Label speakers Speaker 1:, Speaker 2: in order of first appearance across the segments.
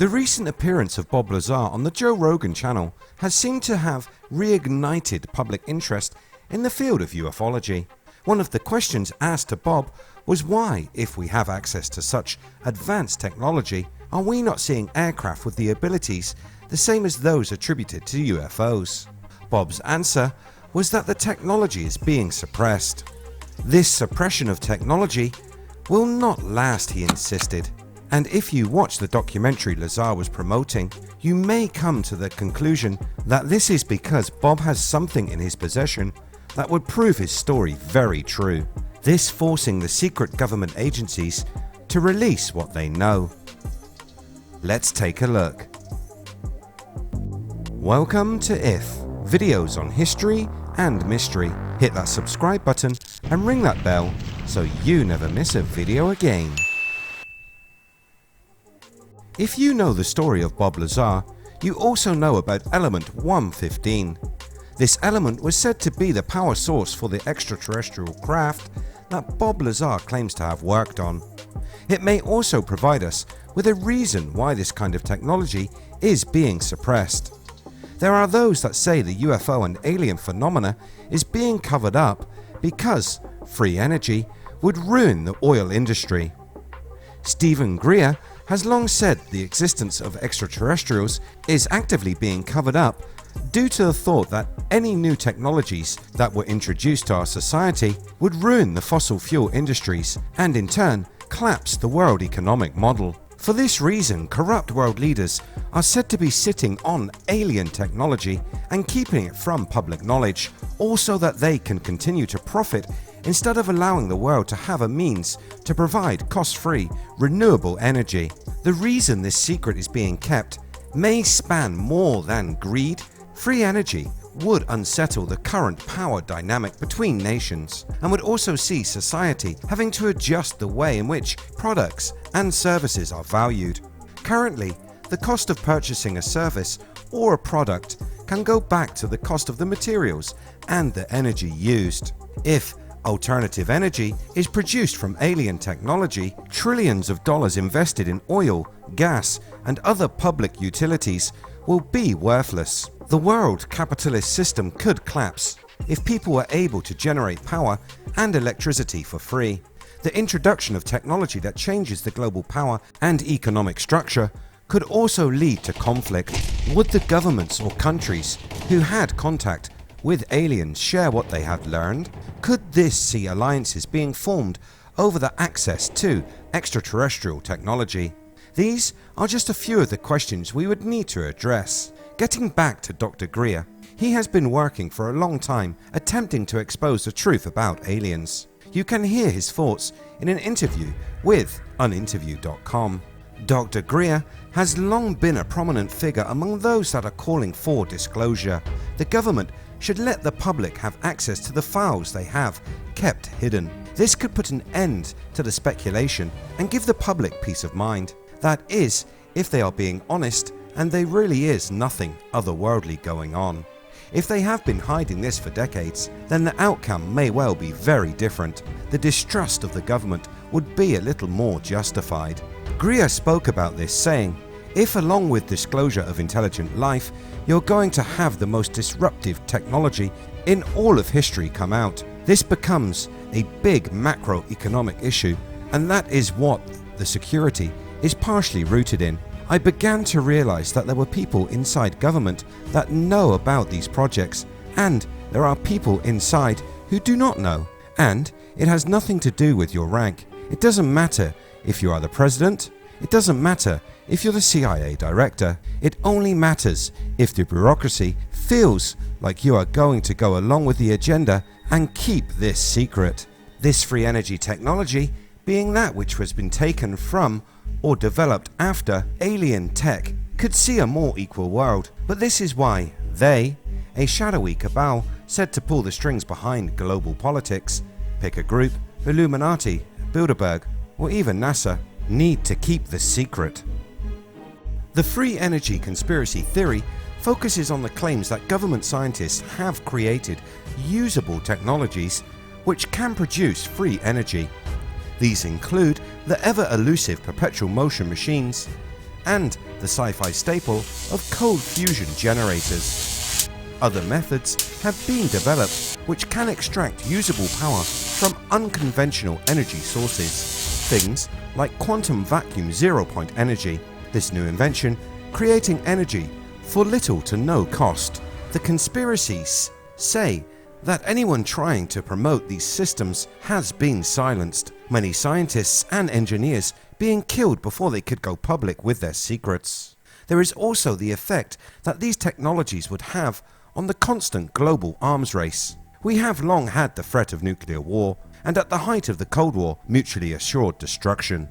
Speaker 1: The recent appearance of Bob Lazar on the Joe Rogan channel has seemed to have reignited public interest in the field of ufology. One of the questions asked to Bob was why, if we have access to such advanced technology, are we not seeing aircraft with the abilities the same as those attributed to UFOs? Bob's answer was that the technology is being suppressed. This suppression of technology will not last, he insisted. And if you watch the documentary Lazar was promoting, you may come to the conclusion that this is because Bob has something in his possession that would prove his story very true, this forcing the secret government agencies to release what they know. Let's take a look. Welcome to IF, videos on history and mystery. Hit that subscribe button and ring that bell so you never miss a video again. If you know the story of Bob Lazar, you also know about element 115. This element was said to be the power source for the extraterrestrial craft that Bob Lazar claims to have worked on. It may also provide us with a reason why this kind of technology is being suppressed. There are those that say the UFO and alien phenomena is being covered up because free energy would ruin the oil industry. Stephen Greer has long said the existence of extraterrestrials is actively being covered up due to the thought that any new technologies that were introduced to our society would ruin the fossil fuel industries and in turn collapse the world economic model. For this reason, corrupt world leaders are said to be sitting on alien technology and keeping it from public knowledge, all so that they can continue to profit instead of allowing the world to have a means to provide cost-free, renewable energy. The reason this secret is being kept may span more than greed. Free energy would unsettle the current power dynamic between nations and would also see society having to adjust the way in which products and services are valued. Currently, the cost of purchasing a service or a product can go back to the cost of the materials and the energy used. If alternative energy is produced from alien technology, trillions of dollars invested in oil, gas, and other public utilities will be worthless. The world capitalist system could collapse if people were able to generate power and electricity for free. The introduction of technology that changes the global power and economic structure could also lead to conflict. Would the governments or countries who had contact with aliens share what they had learned? Could this see alliances being formed over the access to extraterrestrial technology? These are just a few of the questions we would need to address. Getting back to Dr. Greer, he has been working for a long time attempting to expose the truth about aliens. You can hear his thoughts in an interview with uninterview.com. Dr. Greer has long been a prominent figure among those that are calling for disclosure. The government should let the public have access to the files they have kept hidden. This could put an end to the speculation and give the public peace of mind. That is, if they are being honest and there really is nothing otherworldly going on. If they have been hiding this for decades, then the outcome may well be very different. The distrust of the government would be a little more justified. Greer spoke about this, saying, if along with disclosure of intelligent life, you're going to have the most disruptive technology in all of history come out, this becomes a big macroeconomic issue, and that is what the security is partially rooted in. I began to realize that there were people inside government that know about these projects, and there are people inside who do not know. And it has nothing to do with your rank. It doesn't matter if you are the president. It doesn't matter if you're the CIA director. It only matters if the bureaucracy feels like you are going to go along with the agenda and keep this secret. This free energy technology being that which has been taken from or developed after alien tech could see a more equal world. But this is why they, a shadowy cabal said to pull the strings behind global politics, pick a group, Illuminati, Bilderberg, or even NASA, need to keep the secret. The free energy conspiracy theory focuses on the claims that government scientists have created usable technologies which can produce free energy. These include the ever-elusive perpetual motion machines, and the sci-fi staple of cold fusion generators. Other methods have been developed which can extract usable power from unconventional energy sources, things like quantum vacuum zero-point energy. This new invention creating energy for little to no cost. The conspiracies say that anyone trying to promote these systems has been silenced, many scientists and engineers being killed before they could go public with their secrets. There is also the effect that these technologies would have on the constant global arms race. We have long had the threat of nuclear war, and at the height of the Cold War, mutually assured destruction.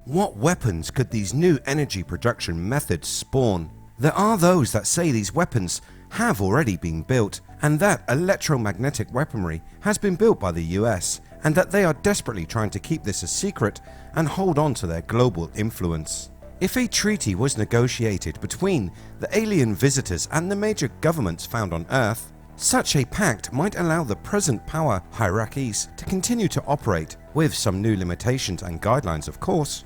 Speaker 1: What weapons could these new energy production methods spawn? There are those that say these weapons have already been built, and that electromagnetic weaponry has been built by the US, and that they are desperately trying to keep this a secret and hold on to their global influence. If a treaty was negotiated between the alien visitors and the major governments found on Earth, such a pact might allow the present power hierarchies to continue to operate, with some new limitations and guidelines of course,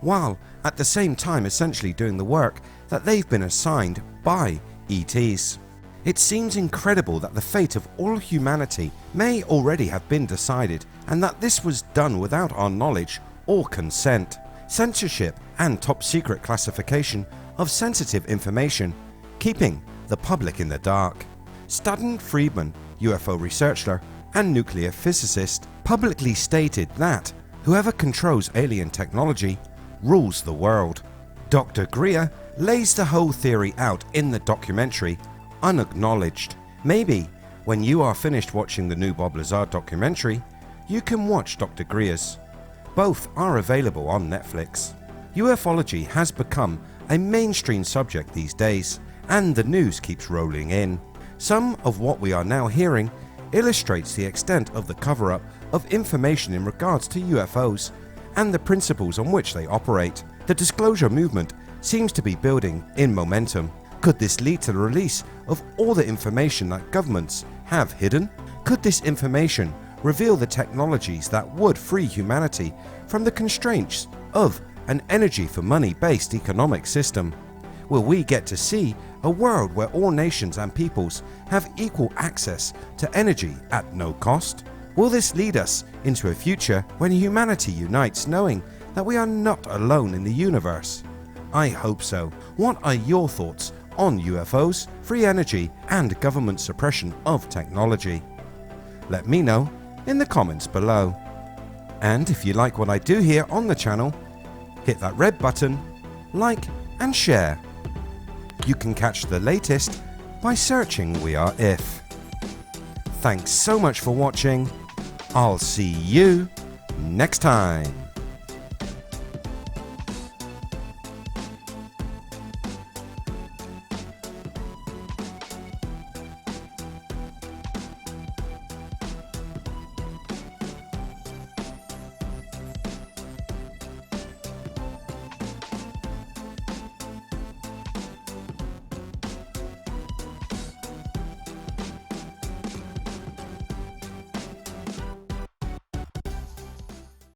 Speaker 1: while at the same time essentially doing the work that they've been assigned by ETs. It seems incredible that the fate of all humanity may already have been decided, and that this was done without our knowledge or consent. Censorship and top secret classification of sensitive information, keeping the public in the dark. Staden Friedman, UFO researcher and nuclear physicist, publicly stated that whoever controls alien technology rules the world. Dr. Greer lays the whole theory out in the documentary Unacknowledged. Maybe when you are finished watching the new Bob Lazar documentary, you can watch Dr. Greer's. Both are available on Netflix. Ufology has become a mainstream subject these days, and the news keeps rolling in. Some of what we are now hearing illustrates the extent of the cover-up of information in regards to UFOs and the principles on which they operate. The disclosure movement seems to be building in momentum. Could this lead to the release of all the information that governments have hidden? Could this information reveal the technologies that would free humanity from the constraints of an energy for money based economic system? Will we get to see a world where all nations and peoples have equal access to energy at no cost? Will this lead us into a future when humanity unites, knowing that we are not alone in the universe? I hope so. What are your thoughts on UFOs, free energy and government suppression of technology? Let me know in the comments below. And if you like what I do here on the channel, hit that red button, like and share. You can catch the latest by searching We Are If. Thanks so much for watching. I'll see you next time.